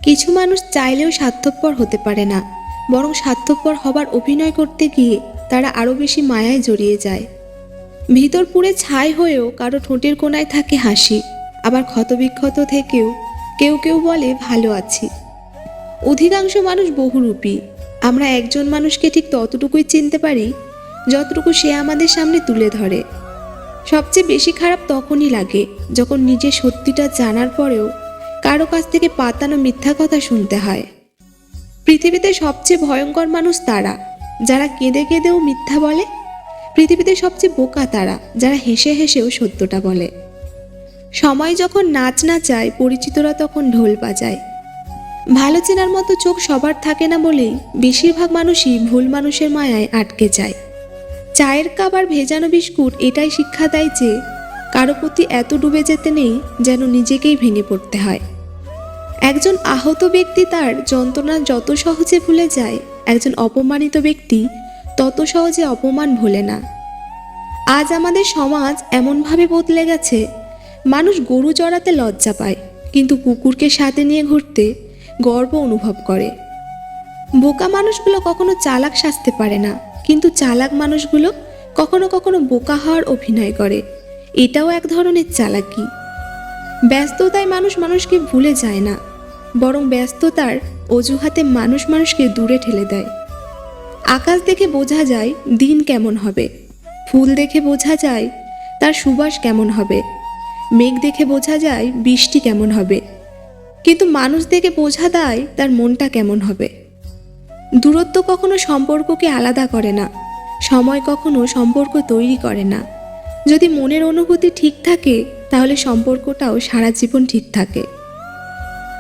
কিছু মানুষ চাইলেও স্বার্থপর হতে পারে না, বরং স্বার্থপর হবার অভিনয় করতে গিয়ে তারা আরও বেশি মায়ায় জড়িয়ে যায়। ভিতর পুড়ে ছাই হয়েও কারো ঠোঁটের কোণায় থাকে হাসি, আবার ক্ষতবিক্ষত থেকেও কেউ কেউ বলে ভালো আছি। অধিকাংশ মানুষ বহুরূপী। আমরা একজন মানুষকে ঠিক ততটুকুই চিনতে পারি যতটুকু সে আমাদের সামনে তুলে ধরে। সবচেয়ে বেশি খারাপ তখনই লাগে যখন নিজের সত্যিটা জানার পরেও কারো কাছ থেকে পাতানো মিথ্যা কথা শুনতে হয়। পৃথিবীতে সবচেয়ে ভয়ঙ্কর মানুষ তারা যারা কেঁদে কেঁদেও মিথ্যা বলে। পৃথিবীতে সবচেয়ে বোকা তারা যারা হেসে হেসেও সত্যটা বলে। সময় যখন নাচ নাচায়, পরিচিতরা তখন ঢোল বাজায়। ভালো চেনার মতো চোখ সবার থাকে না বলেই বেশিরভাগ মানুষই ভুল মানুষের মায়ায় আটকে যায়। চায়ের কাপ আর ভেজানো বিস্কুট এটাই শিক্ষা দেয় যে কারো প্রতি এত ডুবে যেতে নেই যেন নিজেকেই ভেঙে পড়তে হয়। একজন আহত ব্যক্তি তার যন্ত্রণা যত সহজে ভুলে যায়, একজন অপমানিত ব্যক্তি তত সহজে অপমান ভোলে না। আজ আমাদের সমাজ এমনভাবে বদলে গেছে, মানুষ গরু চড়াতে লজ্জা পায়, কিন্তু কুকুরকে সাথে নিয়ে ঘুরতে গর্ব অনুভব করে। বোকা মানুষগুলো কখনো চালাক সাজতে পারে না, কিন্তু চালাক মানুষগুলো কখনো কখনো বোকা হওয়ার অভিনয় করে। এটাও এক ধরনের চালাকি। ব্যস্ততায় মানুষ মানুষকে ভুলে যায় না, বরং ব্যস্ততার অজুহাতে মানুষ মানুষকে দূরে ঠেলে দেয়। আকাশ দেখে বোঝা যায় দিন কেমন হবে, ফুল দেখে বোঝা যায় তার সুবাস কেমন হবে, মেঘ দেখে বোঝা যায় বৃষ্টি কেমন হবে, কিন্তু মানুষ দেখে বোঝা যায় তার মনটা কেমন হবে। দূরত্ব কখনো সম্পর্ককে আলাদা করে না, সময় কখনো সম্পর্ক তৈরি করে না। যদি মনের অনুভূতি ঠিক থাকে তাহলে সম্পর্কটাও সারা জীবন ঠিক থাকে।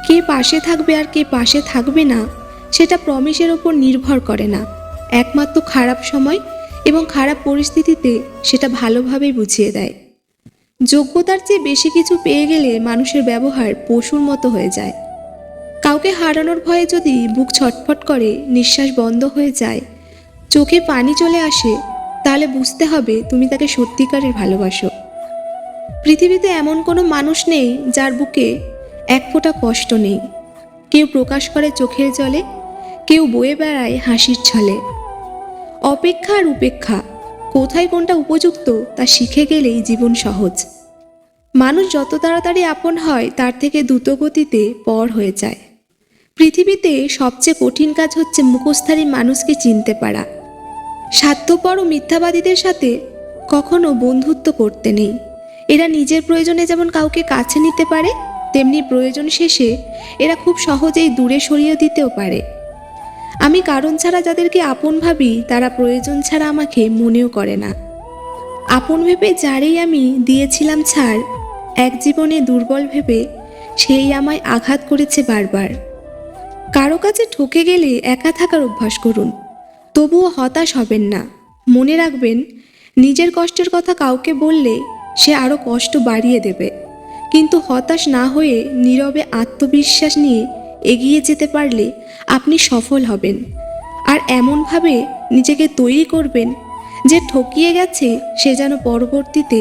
কে পাশে থাকবে আর কে পাশে থাকবে না সেটা প্রমিসের ওপর নির্ভর করে না। একমাত্র খারাপ সময় এবং খারাপ পরিস্থিতিতে সেটা ভালোভাবেই বুঝিয়ে দেয়। যোগ্যতার চেয়ে বেশি কিছু পেয়ে গেলে মানুষের ব্যবহার পশুর মতো হয়ে যায়। কাউকে হারানোর ভয়ে যদি বুক ছটফট করে, নিঃশ্বাস বন্ধ হয়ে যায়, চোখে পানি চলে আসে, তাহলে বুঝতে হবে তুমি তাকে সত্যিকারের ভালোবাসো। পৃথিবীতে এমন কোনো মানুষ নেই যার বুকে এক ফোঁটা কষ্ট নেই। কেউ প্রকাশ করে চোখের জলে, কেউ বয়ে বেড়ায় হাসির ছলে। অপেক্ষা আর উপেক্ষা, কোথায় কোনটা উপযুক্ত তা শিখে গেলেই জীবন সহজ। মানুষ যত তাড়াতাড়ি আপন হয় তার থেকে দ্রুতগতিতে পর হয়ে যায়। পৃথিবীতে সবচেয়ে কঠিন কাজ হচ্ছে মুখোশধারী মানুষকে চিনতে পারা। স্বার্থপর ও মিথ্যাবাদীদের সাথে কখনো বন্ধুত্ব করতে নেই। এরা নিজের প্রয়োজনে যেমন কাউকে কাছে নিতে পারে, তেমনি প্রয়োজন শেষে এরা খুব সহজেই দূরে সরিয়ে দিতেও পারে। আমি কারণ ছাড়া যাদেরকে আপন ভাবি তারা প্রয়োজন ছাড়া আমাকে মনেও করে না। আপন ভেবে যারেই আমি দিয়েছিলাম ছাড়, এক জীবনে দুর্বল ভেবে সেই আমায় আঘাত করেছে বারবার। কারো কাছে ঠকে গেলে একা থাকার অভ্যাস করুন, তবুও হতাশ হবেন না। মনে রাখবেন, নিজের কষ্টের কথা কাউকে বললে সে আরও কষ্ট বাড়িয়ে দেবে, কিন্তু হতাশ না হয়ে নীরবে আত্মবিশ্বাস নিয়ে এগিয়ে যেতে পারলে আপনি সফল হবেন। আর এমনভাবে নিজেকে তৈরি করবেন যে ঠকিয়ে গেছে সে যেন পরবর্তীতে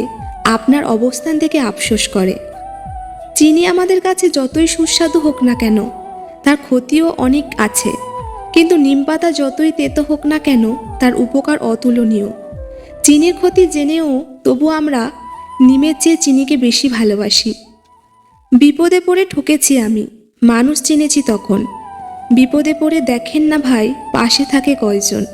আপনার অবস্থান থেকে আফসোস করে। চিনি আমাদের কাছে যতই সুস্বাদু হোক না কেন, তার ক্ষতিও অনেক আছে, কিন্তু নিমপাতা যতই তেতো হোক না কেন তার উপকার অতুলনীয়। চিনির ক্ষতি জেনেও তবু আমরা নিমের চেয়ে চিনিকে বেশি ভালোবাসি। বিপদে পড়ে ঠকেছি আমি, মানুষ চিনেছি তখন। বিপদে পড়ে দেখেন না ভাই পাশে থাকে কয়জন।